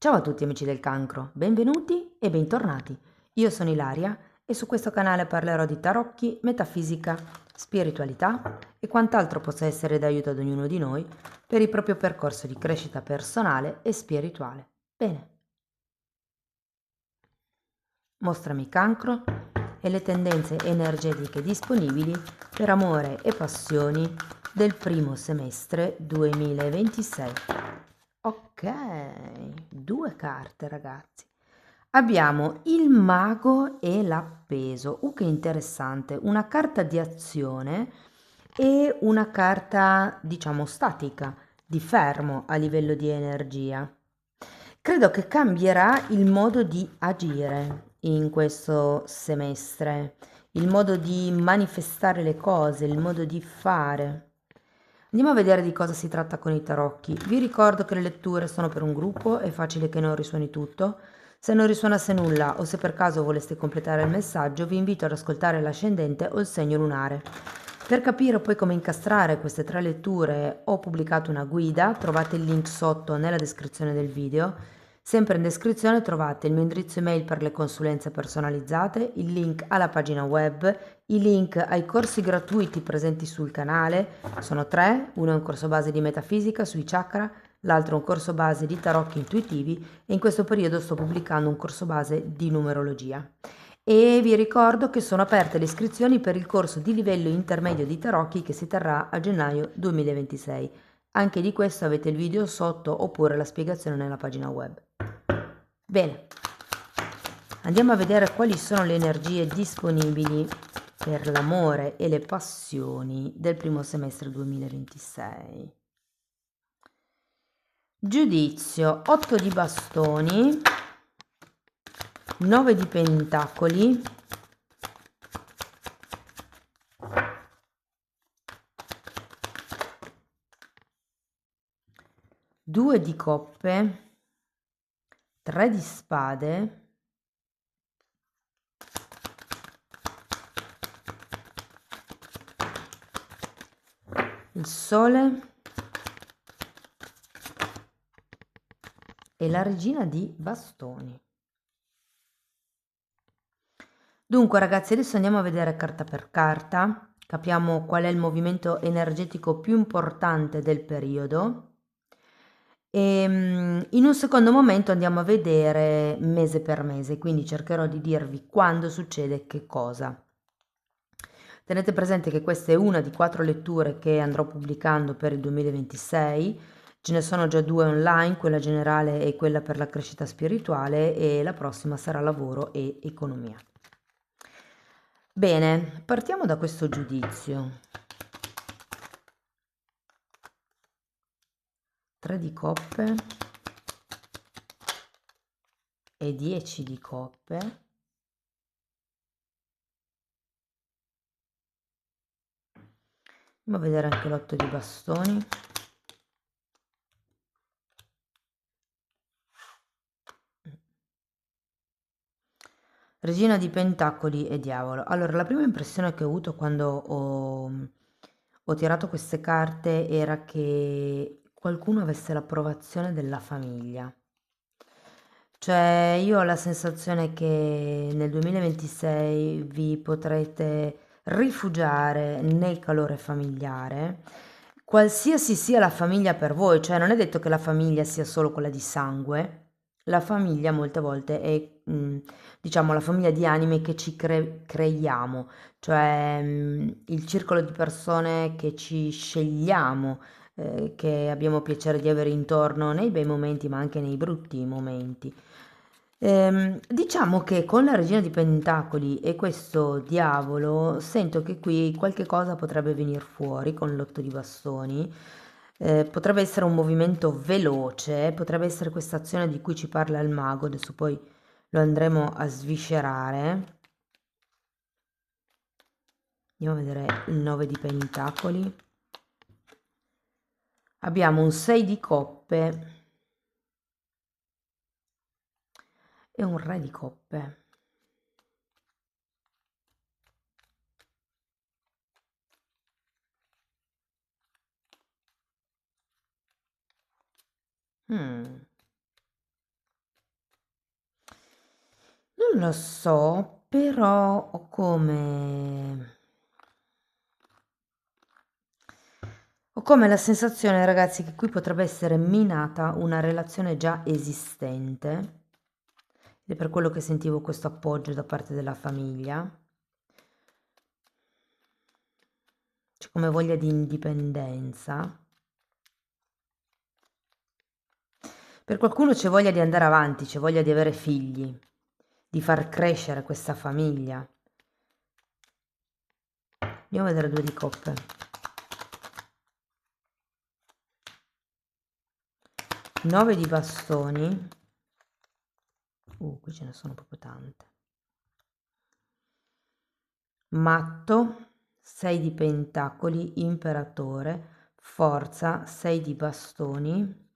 Ciao a tutti amici del cancro, benvenuti e bentornati. Io sono Ilaria e su questo canale parlerò di tarocchi, metafisica, spiritualità e quant'altro possa essere d'aiuto ad ognuno di noi per il proprio percorso di crescita personale e spirituale. Bene, mostrami cancro e le tendenze energetiche disponibili per amore e passioni del primo semestre 2026. Ok, due carte ragazzi. Abbiamo il mago e l'appeso. Che interessante, una carta di azione e una carta, diciamo, statica, di fermo a livello di energia. Credo che cambierà il modo di agire in questo semestre, il modo di manifestare le cose, il modo di fare. Andiamo a vedere di cosa si tratta con i tarocchi. Vi ricordo che le letture sono per un gruppo, è facile che non risuoni tutto. Se non risuonasse nulla o se per caso voleste completare il messaggio, vi invito ad ascoltare l'ascendente o il segno lunare. Per capire poi come incastrare queste tre letture ho pubblicato una guida, trovate il link sotto nella descrizione del video. Sempre in descrizione trovate il mio indirizzo email per le consulenze personalizzate, il link alla pagina web, i link ai corsi gratuiti presenti sul canale. Sono tre, uno è un corso base di metafisica sui chakra, l'altro è un corso base di tarocchi intuitivi e in questo periodo sto pubblicando un corso base di numerologia. E vi ricordo che sono aperte le iscrizioni per il corso di livello intermedio di tarocchi che si terrà a gennaio 2026. Anche di questo avete il video sotto oppure la spiegazione nella pagina web. Bene, andiamo a vedere quali sono le energie disponibili per l'amore e le passioni del primo semestre 2026. Giudizio, 8 di bastoni, 9 di pentacoli, 2 di coppe, 3 di spade, il sole e la regina di bastoni. Dunque ragazzi, adesso andiamo a vedere carta per carta, capiamo qual è il movimento energetico più importante del periodo e in un secondo momento andiamo a vedere mese per mese, quindi cercherò di dirvi quando succede che cosa. Tenete presente che questa è una di 4 letture che andrò pubblicando per il 2026, ce ne sono già 2 online, quella generale e quella per la crescita spirituale e la prossima sarà lavoro e economia. Bene, partiamo da questo giudizio. 3 di coppe e 10 di coppe. Andiamo a vedere anche l'8 di bastoni. Regina di pentacoli e diavolo. Allora, la prima impressione che ho avuto quando ho tirato queste carte era che qualcuno avesse l'approvazione della famiglia. Cioè, io ho la sensazione che nel 2026 vi potrete rifugiare nel calore familiare, qualsiasi sia la famiglia per voi, cioè non è detto che la famiglia sia solo quella di sangue, la famiglia molte volte è, diciamo, la famiglia di anime che ci creiamo, cioè il circolo di persone che ci scegliamo, che abbiamo piacere di avere intorno nei bei momenti ma anche nei brutti momenti. Diciamo che con la regina di pentacoli e questo diavolo sento che qui qualche cosa potrebbe venir fuori con l'otto di bastoni. Potrebbe essere un movimento veloce, potrebbe essere questa azione di cui ci parla il mago, adesso poi lo andremo a sviscerare. Andiamo a vedere il 9 di pentacoli. Abbiamo un 6 di coppe e un re di coppe. Mm. Non lo so, però ho come la sensazione, ragazzi, che qui potrebbe essere minata una relazione già esistente. Ed è per quello che sentivo questo appoggio da parte della famiglia. C'è come voglia di indipendenza. Per qualcuno c'è voglia di andare avanti, c'è voglia di avere figli, di far crescere questa famiglia. Andiamo a vedere due di coppe. 9 di bastoni. Qui ce ne sono proprio tante. Matto, 6 di pentacoli, imperatore, forza, 6 di bastoni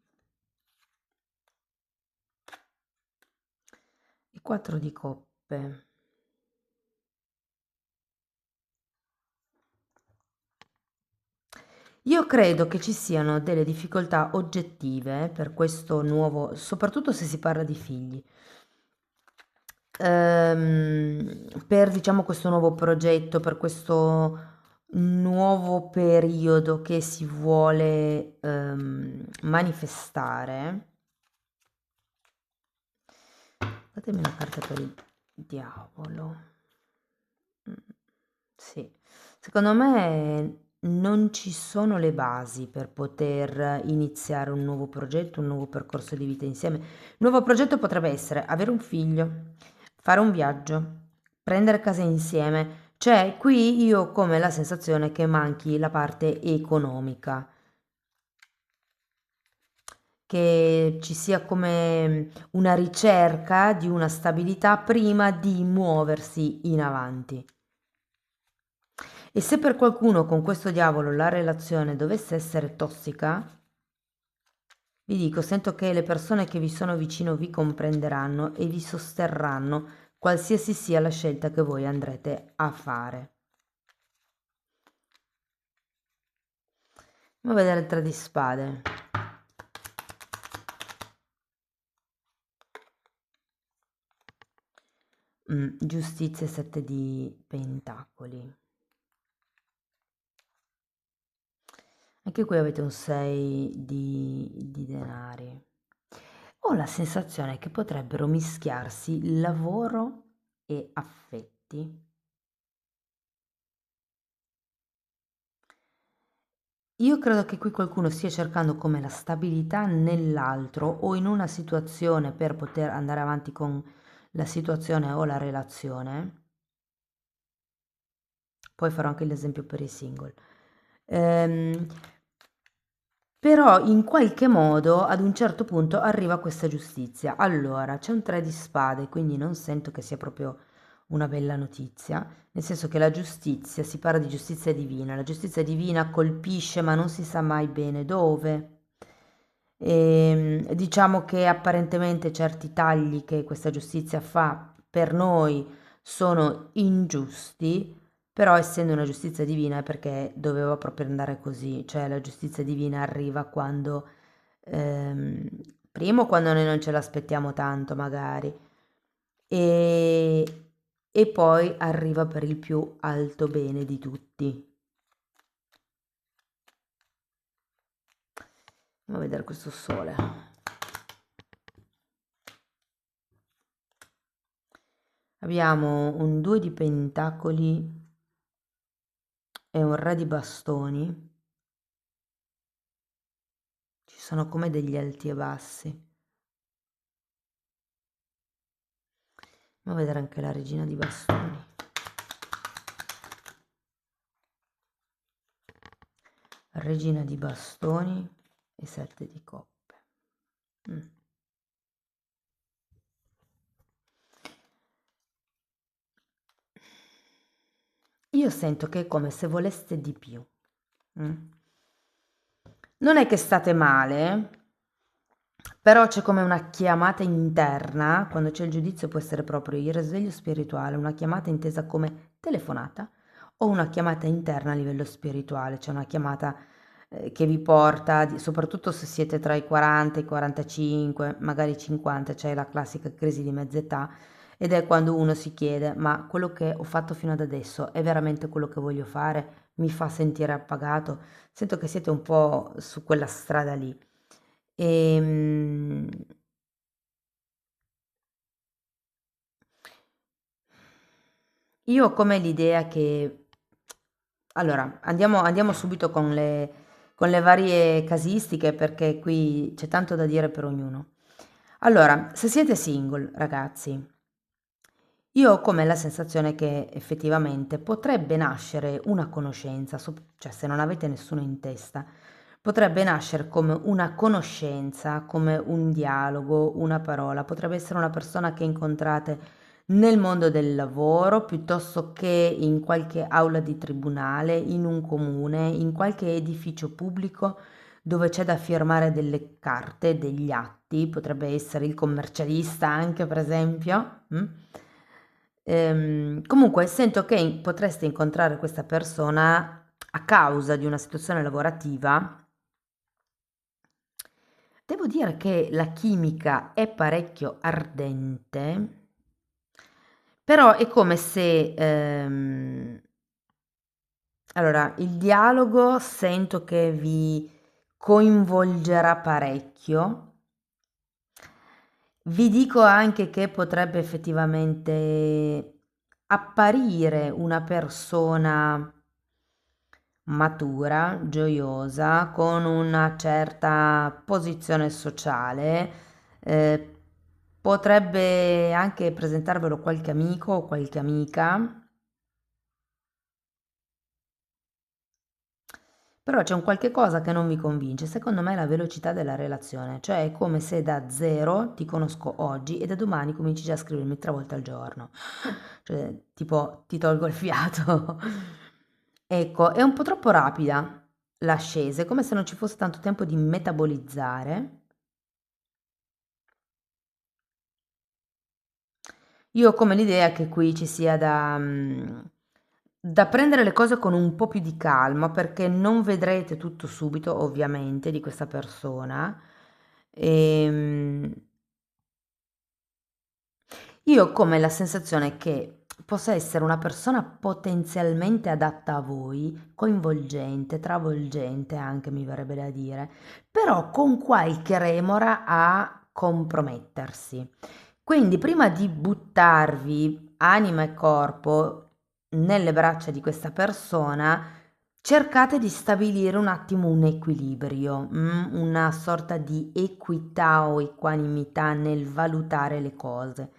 e 4 di coppe. Io credo che ci siano delle difficoltà oggettive per questo nuovo, soprattutto se si parla di figli, per diciamo questo nuovo progetto, per questo nuovo periodo che si vuole manifestare. Datemi una carta per il diavolo. Sì, secondo me non ci sono le basi per poter iniziare un nuovo progetto, un nuovo percorso di vita insieme. Il nuovo progetto potrebbe essere avere un figlio, fare un viaggio, prendere casa insieme. Cioè, qui io ho come la sensazione che manchi la parte economica, che ci sia come una ricerca di una stabilità prima di muoversi in avanti. E se per qualcuno con questo diavolo la relazione dovesse essere tossica, vi dico, sento che le persone che vi sono vicino vi comprenderanno e vi sosterranno qualsiasi sia la scelta che voi andrete a fare. Andiamo a vedere il 3 di spade. Giustizia e 7 di pentacoli. Anche qui avete un 6 di denari. Ho la sensazione che potrebbero mischiarsi lavoro e affetti. Io credo che qui qualcuno stia cercando come la stabilità nell'altro o in una situazione per poter andare avanti con la situazione o la relazione. Poi farò anche l'esempio per i single. Ehm, Però in qualche modo ad un certo punto arriva questa giustizia. Allora, c'è un 3 di spade, quindi non sento che sia proprio una bella notizia, nel senso che la giustizia, si parla di giustizia divina, la giustizia divina colpisce ma non si sa mai bene dove. Diciamo che apparentemente certi tagli che questa giustizia fa per noi sono ingiusti, però essendo una giustizia divina è perché doveva proprio andare così, cioè la giustizia divina arriva quando, ehm, primo quando noi non ce l'aspettiamo tanto magari, e poi arriva per il più alto bene di tutti. Andiamo a vedere questo sole. Abbiamo un 2 di pentacoli e un re di bastoni. Ci sono come degli alti e bassi. Andiamo a vedere anche la regina di bastoni. Regina di bastoni e 7 di coppe. Io sento che è come se voleste di più. Non è che state male, però c'è come una chiamata interna, quando c'è il giudizio può essere proprio il risveglio spirituale, una chiamata intesa come telefonata o una chiamata interna a livello spirituale, cioè una chiamata che vi porta, soprattutto se siete tra i 40 e i 45, magari 50, c'è la classica crisi di mezz'età, ed è quando uno si chiede, ma quello che ho fatto fino ad adesso è veramente quello che voglio fare? Mi fa sentire appagato? Sento che siete un po' su quella strada lì. Ehm, io ho come l'idea che... Allora, andiamo subito con le varie casistiche perché qui c'è tanto da dire per ognuno. Allora, se siete single, ragazzi, io ho come la sensazione che effettivamente potrebbe nascere una conoscenza, cioè se non avete nessuno in testa, potrebbe nascere come una conoscenza, come un dialogo, una parola, potrebbe essere una persona che incontrate nel mondo del lavoro, piuttosto che in qualche aula di tribunale, in un comune, in qualche edificio pubblico dove c'è da firmare delle carte, degli atti, potrebbe essere il commercialista anche, per esempio. Comunque sento che potreste incontrare questa persona a causa di una situazione lavorativa. Devo dire che la chimica è parecchio ardente, però è come se, allora, il dialogo sento che vi coinvolgerà parecchio. Vi dico anche che potrebbe effettivamente apparire una persona matura, gioiosa, con una certa posizione sociale. Potrebbe anche presentarvelo qualche amico o qualche amica. Però c'è un qualche cosa che non mi convince, secondo me è la velocità della relazione, cioè è come se da zero ti conosco oggi e da domani cominci già a scrivermi 3 volte al giorno, cioè tipo ti tolgo il fiato. Ecco, è un po' troppo rapida l'ascesa, è come se non ci fosse tanto tempo di metabolizzare. Io ho come l'idea che qui ci sia da prendere le cose con un po' più di calma, perché non vedrete tutto subito, ovviamente, di questa persona. Ehm, io ho come la sensazione che possa essere una persona potenzialmente adatta a voi, coinvolgente, travolgente anche, mi verrebbe da dire, però con qualche remora a compromettersi. Quindi prima di buttarvi anima e corpo nelle braccia di questa persona, cercate di stabilire un attimo un equilibrio, una sorta di equità o equanimità nel valutare le cose.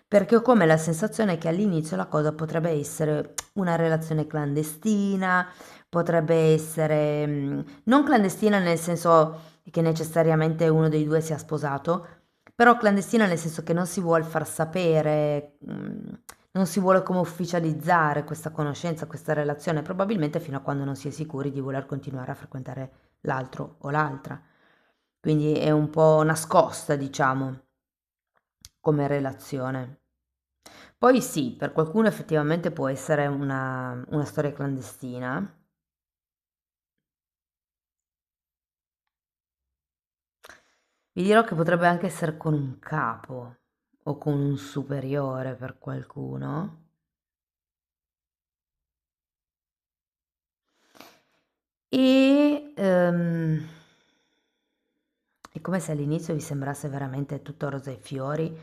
Perché ho come la sensazione che all'inizio la cosa potrebbe essere una relazione clandestina, potrebbe essere non clandestina nel senso che necessariamente uno dei due sia sposato, però clandestina nel senso che non si vuol far sapere, non si vuole come ufficializzare questa conoscenza, questa relazione, probabilmente fino a quando non si è sicuri di voler continuare a frequentare l'altro o l'altra. Quindi è un po' nascosta, diciamo, come relazione. Poi sì, per qualcuno effettivamente può essere una storia clandestina. Vi dirò che potrebbe anche essere con un capo o con un superiore per qualcuno. E è come se all'inizio vi sembrasse veramente tutto rose e fiori,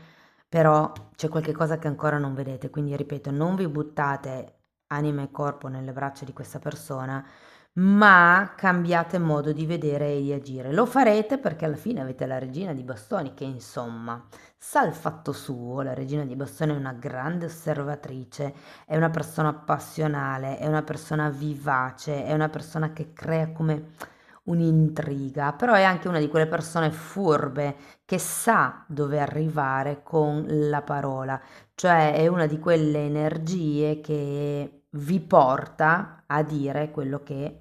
però c'è qualche cosa che ancora non vedete. Quindi ripeto, non vi buttate anima e corpo nelle braccia di questa persona, ma cambiate modo di vedere e di agire. Lo farete perché alla fine avete la regina di bastoni che insomma sa il fatto suo. La regina di bastoni è una grande osservatrice, è una persona passionale, è una persona vivace, è una persona che crea come un'intriga, però è anche una di quelle persone furbe che sa dove arrivare con la parola, cioè è una di quelle energie che vi porta a dire quello che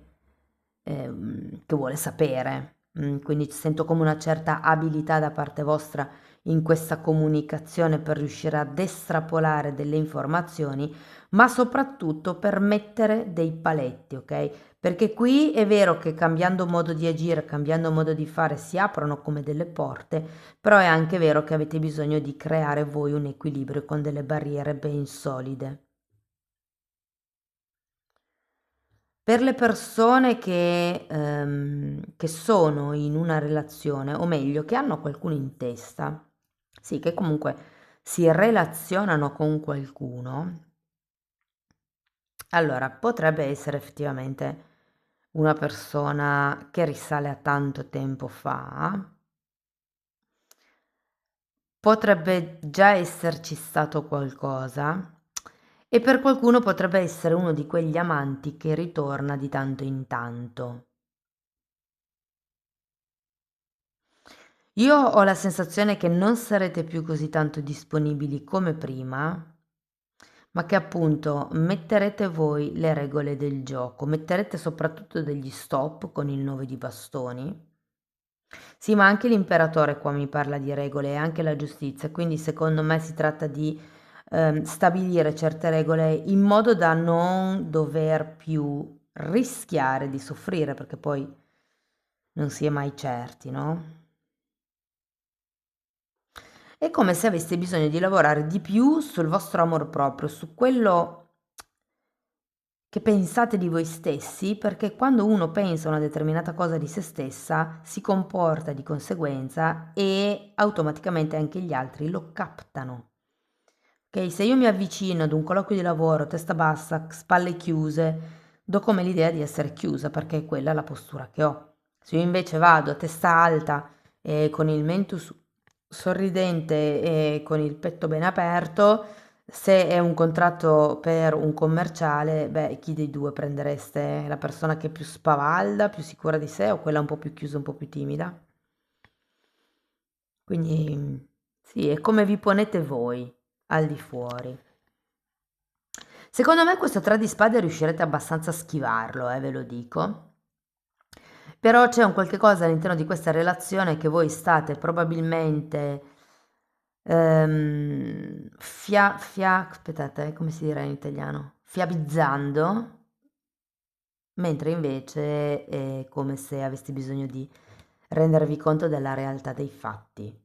vuole sapere. Quindi sento come una certa abilità da parte vostra in questa comunicazione per riuscire ad estrapolare delle informazioni, ma soprattutto per mettere dei paletti, ok? Perché qui è vero che cambiando modo di agire, cambiando modo di fare si aprono come delle porte, però è anche vero che avete bisogno di creare voi un equilibrio con delle barriere ben solide. Per le persone che sono in una relazione, o meglio, che hanno qualcuno in testa, sì, che comunque si relazionano con qualcuno, allora potrebbe essere effettivamente una persona che risale a tanto tempo fa, potrebbe già esserci stato qualcosa e per qualcuno potrebbe essere uno di quegli amanti che ritorna di tanto in tanto. Io ho la sensazione che non sarete più così tanto disponibili come prima, ma che appunto metterete voi le regole del gioco, metterete soprattutto degli stop con il 9 di bastoni. Sì, ma anche l'imperatore qua mi parla di regole e anche la giustizia, quindi secondo me si tratta di stabilire certe regole in modo da non dover più rischiare di soffrire, perché poi non si è mai certi, no? È come se aveste bisogno di lavorare di più sul vostro amor proprio, su quello che pensate di voi stessi, perché quando uno pensa una determinata cosa di se stessa, si comporta di conseguenza e automaticamente anche gli altri lo captano. Ok, se io mi avvicino ad un colloquio di lavoro, testa bassa, spalle chiuse, do come l'idea di essere chiusa, perché è quella la postura che ho. Se io invece vado a testa alta, con il mento sorridente e con il petto ben aperto, se è un contratto per un commerciale, beh, chi dei due prendereste? La persona che è più spavalda, più sicura di sé o quella un po' più chiusa, un po' più timida? Quindi sì, è come vi ponete voi al di fuori. Secondo me questo 3 di spade riuscirete abbastanza a schivarlo, ve lo dico. Però c'è un qualche cosa all'interno di questa relazione che voi state probabilmente aspettate, come si dirà in italiano? Fiabizzando, mentre invece è come se aveste bisogno di rendervi conto della realtà dei fatti.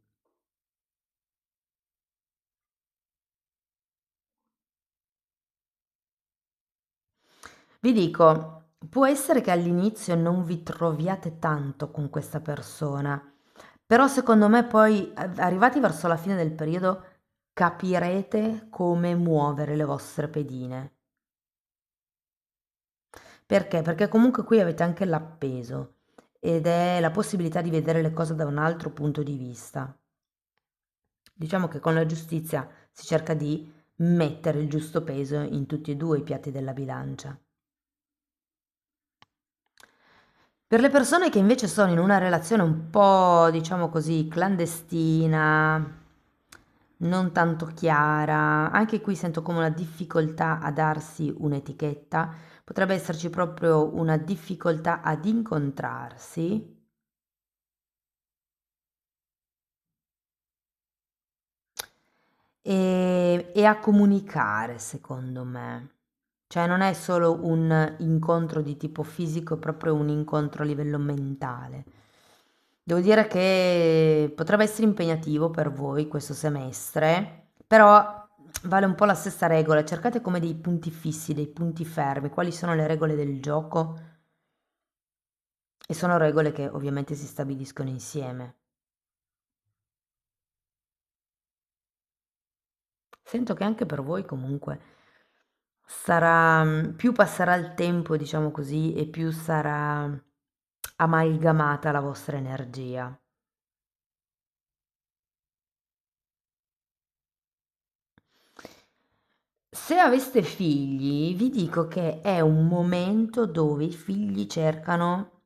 Vi dico, può essere che all'inizio non vi troviate tanto con questa persona, però secondo me poi arrivati verso la fine del periodo capirete come muovere le vostre pedine. Perché? Perché comunque qui avete anche l'appeso ed è la possibilità di vedere le cose da un altro punto di vista. Diciamo che con la giustizia si cerca di mettere il giusto peso in tutti e due i piatti della bilancia. Per le persone che invece sono in una relazione un po', diciamo così, clandestina, non tanto chiara, anche qui sento come una difficoltà a darsi un'etichetta, potrebbe esserci proprio una difficoltà ad incontrarsi e a comunicare, secondo me. Cioè non è solo un incontro di tipo fisico, è proprio un incontro a livello mentale. Devo dire che potrebbe essere impegnativo per voi questo semestre, però vale un po' la stessa regola, cercate come dei punti fissi, dei punti fermi, quali sono le regole del gioco e sono regole che ovviamente si stabiliscono insieme. Sento che anche per voi comunque sarà, più passerà il tempo, diciamo così, e più sarà amalgamata la vostra energia. Se aveste figli, vi dico che è un momento dove i figli cercano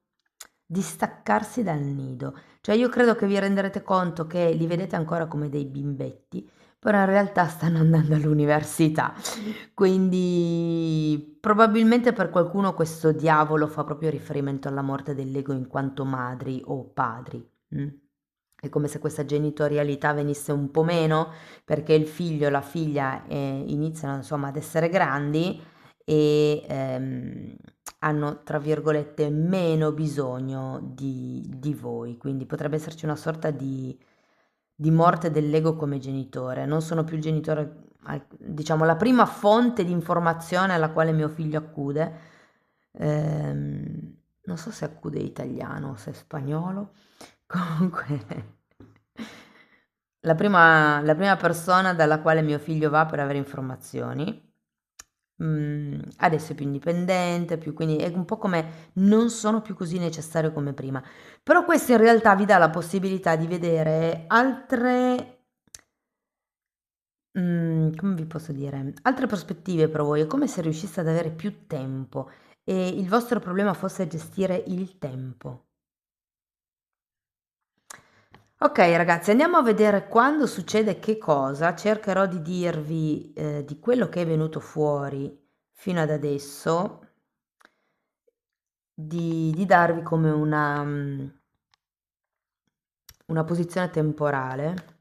di staccarsi dal nido. Cioè io credo che vi renderete conto che li vedete ancora come dei bimbetti, però in realtà stanno andando all'università. Quindi probabilmente per qualcuno questo diavolo fa proprio riferimento alla morte dell'ego in quanto madri o padri. Mm? È come se questa genitorialità venisse un po' meno perché il figlio e la figlia iniziano insomma ad essere grandi e hanno, tra virgolette, meno bisogno di voi, quindi potrebbe esserci una sorta di morte dell'ego come genitore. Non sono più il genitore, diciamo, la prima fonte di informazione alla quale mio figlio accude. Non so se accude italiano o se è spagnolo. Comunque, la prima persona dalla quale mio figlio va per avere informazioni. Adesso è più indipendente, quindi è un po' come non sono più così necessario come prima. Però questo in realtà vi dà la possibilità di vedere altre, come vi posso dire, altre prospettive per voi. È come se riusciste ad avere più tempo e il vostro problema fosse gestire il tempo. Ok ragazzi, andiamo a vedere quando succede che cosa. Cercherò di dirvi di quello che è venuto fuori fino ad adesso, di darvi come una posizione temporale.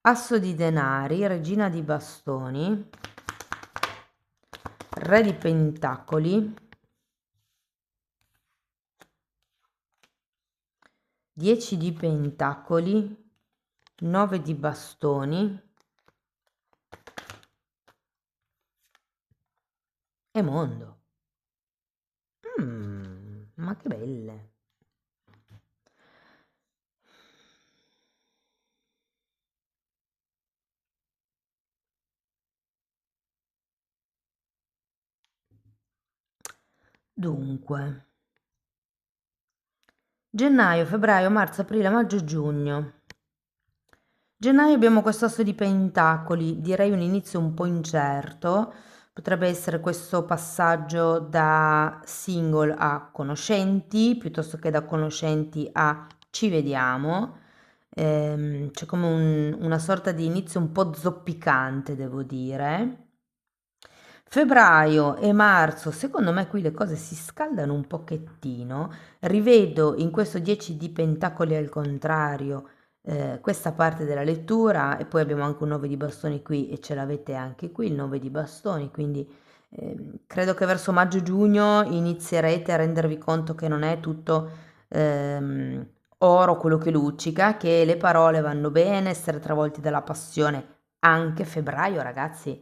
Asso di denari, regina di bastoni, re di pentacoli, 10 di pentacoli, 9 di bastoni e mondo. Ma che belle. Dunque, gennaio, febbraio, marzo, aprile, maggio, giugno. Gennaio abbiamo questo asso di pentacoli, direi un inizio un po' incerto, potrebbe essere questo passaggio da single a conoscenti, piuttosto che da conoscenti a ci vediamo. C'è come una sorta di inizio un po' zoppicante, devo dire. Febbraio e marzo, secondo me qui le cose si scaldano un pochettino. Rivedo in questo 10 di pentacoli al contrario questa parte della lettura e poi abbiamo anche un 9 di bastoni qui e ce l'avete anche qui il 9 di bastoni, quindi credo che verso maggio-giugno inizierete a rendervi conto che non è tutto oro quello che luccica, che le parole vanno bene, essere travolti dalla passione. Anche febbraio, ragazzi,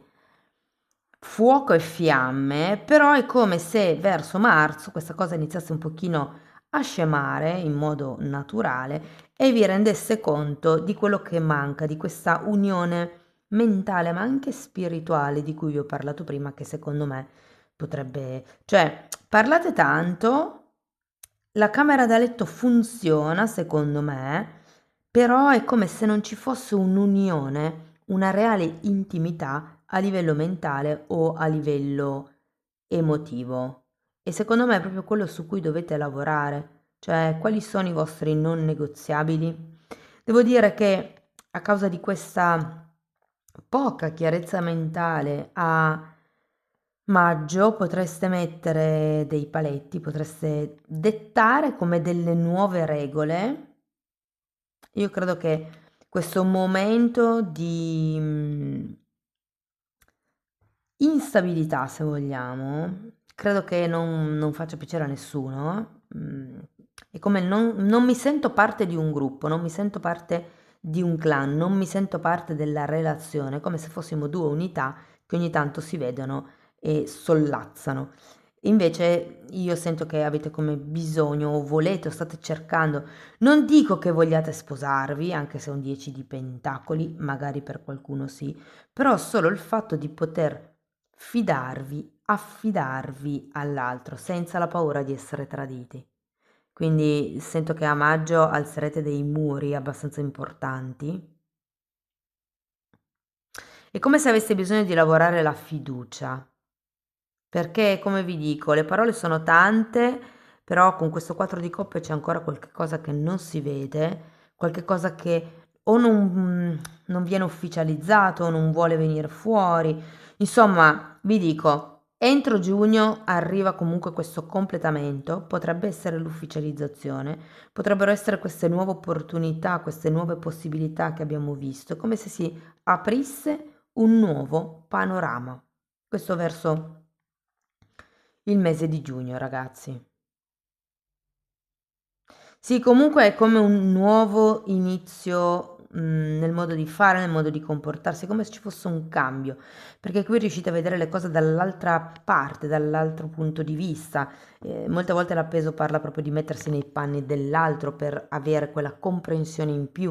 fuoco e fiamme, però è come se verso marzo questa cosa iniziasse un pochino a scemare in modo naturale e vi rendesse conto di quello che manca, di questa unione mentale ma anche spirituale di cui vi ho parlato prima, che secondo me potrebbe, cioè, parlate tanto, la camera da letto funziona secondo me, però è come se non ci fosse un'unione, una reale intimità a livello mentale o a livello emotivo. E secondo me è proprio quello su cui dovete lavorare, cioè quali sono i vostri non negoziabili. Devo dire che a causa di questa poca chiarezza mentale a maggio potreste mettere dei paletti, potreste dettare come delle nuove regole. Io credo che questo momento di instabilità, se vogliamo, credo che non faccia piacere a nessuno. È come non mi sento parte di un gruppo, non mi sento parte di un clan, non mi sento parte della relazione, come se fossimo due unità che ogni tanto si vedono e sollazzano. Invece io sento che avete come bisogno o volete o state cercando, non dico che vogliate sposarvi, anche se è un 10 di pentacoli, magari per qualcuno sì, però solo il fatto di poter fidarvi, affidarvi all'altro senza la paura di essere traditi. Quindi sento che a maggio alzerete dei muri abbastanza importanti. È come se aveste bisogno di lavorare la fiducia, perché come vi dico, le parole sono tante, però con questo 4 di coppe c'è ancora qualche cosa che non si vede, qualche cosa che o non viene ufficializzato o non vuole venire fuori. Insomma, vi dico, Entro giugno arriva comunque questo completamento, potrebbe essere l'ufficializzazione, potrebbero essere queste nuove opportunità, queste nuove possibilità che abbiamo visto, è come se si aprisse un nuovo panorama. Questo verso il mese di giugno, ragazzi. Sì, comunque è come un nuovo inizio, nel modo di fare, nel modo di comportarsi, come se ci fosse un cambio, perché qui riuscite a vedere le cose dall'altra parte, dall'altro punto di vista. Molte volte l'appeso parla proprio di mettersi nei panni dell'altro per avere quella comprensione in più.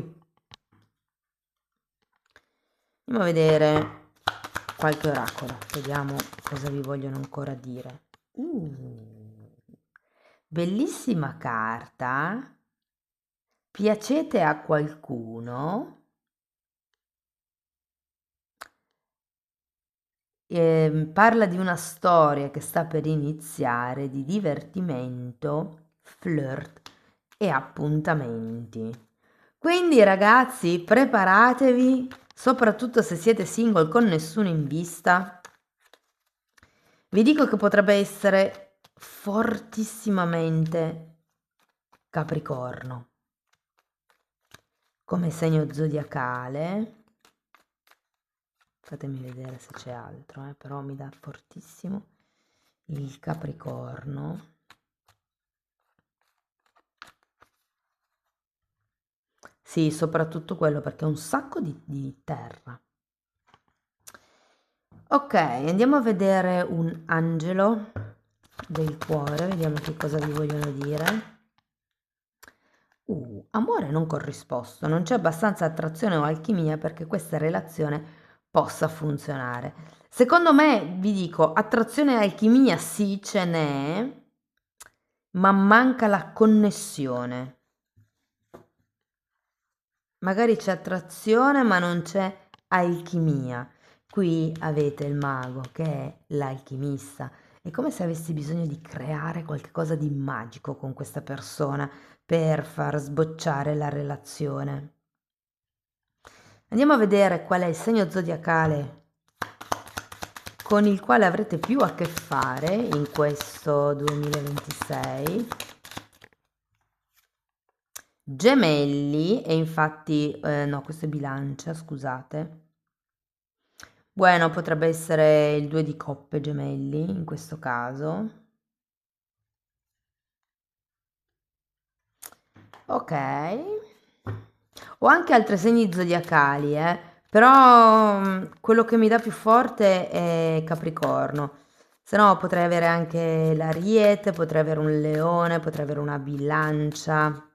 Andiamo a vedere qualche oracolo, vediamo cosa vi vogliono ancora dire. Bellissima carta. Piacete a qualcuno? Parla di una storia che sta per iniziare, di divertimento, flirt e appuntamenti. Quindi ragazzi, preparatevi, soprattutto se siete single con nessuno in vista. Vi dico che potrebbe essere fortissimamente Capricorno come segno zodiacale. Fatemi vedere se c'è altro, però mi dà fortissimo il Capricorno. Sì, soprattutto quello perché è un sacco di terra. Ok, andiamo a vedere un angelo del cuore, vediamo che cosa vi vogliono dire. Amore non corrisposto, non c'è abbastanza attrazione o alchimia perché questa relazione possa funzionare. Secondo me, vi dico, attrazione e alchimia sì, ce n'è, ma manca la connessione. Magari c'è attrazione, ma non c'è alchimia. Qui avete il mago che è l'alchimista. È come se avessi bisogno di creare qualcosa di magico con questa persona per far sbocciare la relazione. Andiamo a vedere qual è il segno zodiacale con il quale avrete più a che fare in questo 2026. Gemelli, e infatti, no, questo è Bilancia, scusate. Bueno, potrebbe essere il 2 di coppe gemelli in questo caso. Ok. Ho anche altri segni zodiacali, però quello che mi dà più forte è Capricorno. Se no potrei avere anche l'Ariete, potrei avere un Leone, potrei avere una Bilancia.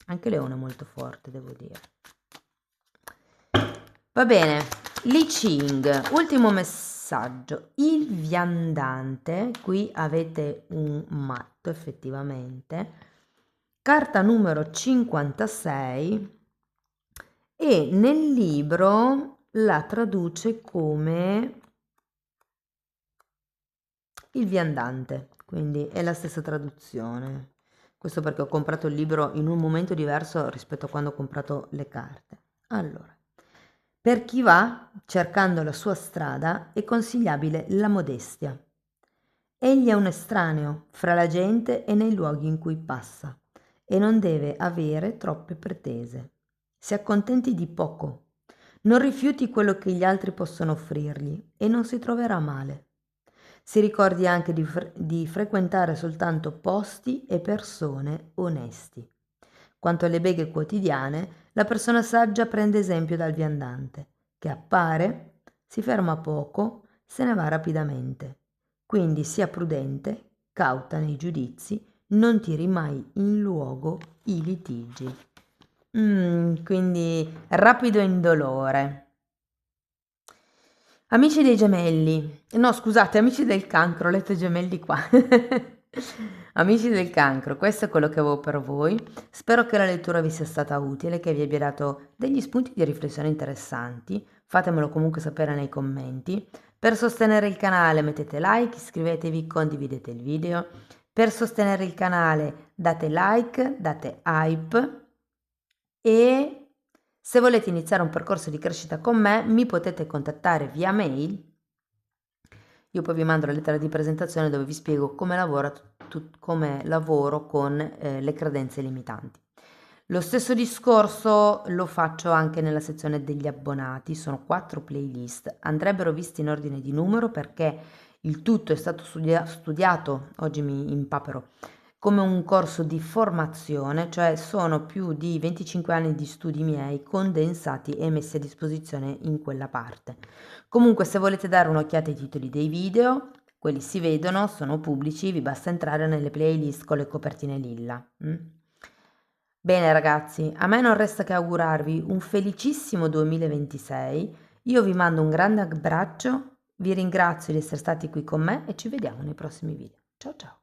Anche Leone è molto forte, devo dire. Va bene, Li Ching, ultimo messaggio. Il viandante, qui avete un matto effettivamente. Carta numero 56 e nel libro la traduce come il viandante, quindi è la stessa traduzione. Questo perché ho comprato il libro in un momento diverso rispetto a quando ho comprato le carte. Allora, per chi va cercando la sua strada è consigliabile la modestia. Egli è un estraneo fra la gente e nei luoghi in cui passa e non deve avere troppe pretese. Si accontenti di poco, non rifiuti quello che gli altri possono offrirgli e non si troverà male. Si ricordi anche di frequentare soltanto posti e persone onesti. Quanto alle beghe quotidiane, la persona saggia prende esempio dal viandante, che appare, si ferma poco, se ne va rapidamente. Quindi sia prudente, cauta nei giudizi, non tiri mai in luogo i litigi. Quindi rapido e indolore. Amici dei gemelli, no scusate, amici del cancro, ho letto i gemelli qua. Amici del cancro, questo è quello che avevo per voi. Spero che la lettura vi sia stata utile, che vi abbia dato degli spunti di riflessione interessanti. Fatemelo comunque sapere nei commenti. Per sostenere il canale mettete like, iscrivetevi, condividete il video. Per sostenere il canale date like, date hype e se volete iniziare un percorso di crescita con me mi potete contattare via mail Io poi vi mando la lettera di presentazione dove vi spiego come come lavoro con le credenze limitanti. Lo stesso discorso lo faccio anche nella sezione degli abbonati, sono 4 playlist, andrebbero visti in ordine di numero perché il tutto è stato studiato, oggi mi impapero, come un corso di formazione, cioè sono più di 25 anni di studi miei condensati e messi a disposizione in quella parte. Comunque, se volete dare un'occhiata ai titoli dei video, quelli si vedono, sono pubblici, vi basta entrare nelle playlist con le copertine lilla. Bene ragazzi, a me non resta che augurarvi un felicissimo 2026, io vi mando un grande abbraccio, vi ringrazio di essere stati qui con me e ci vediamo nei prossimi video. Ciao ciao!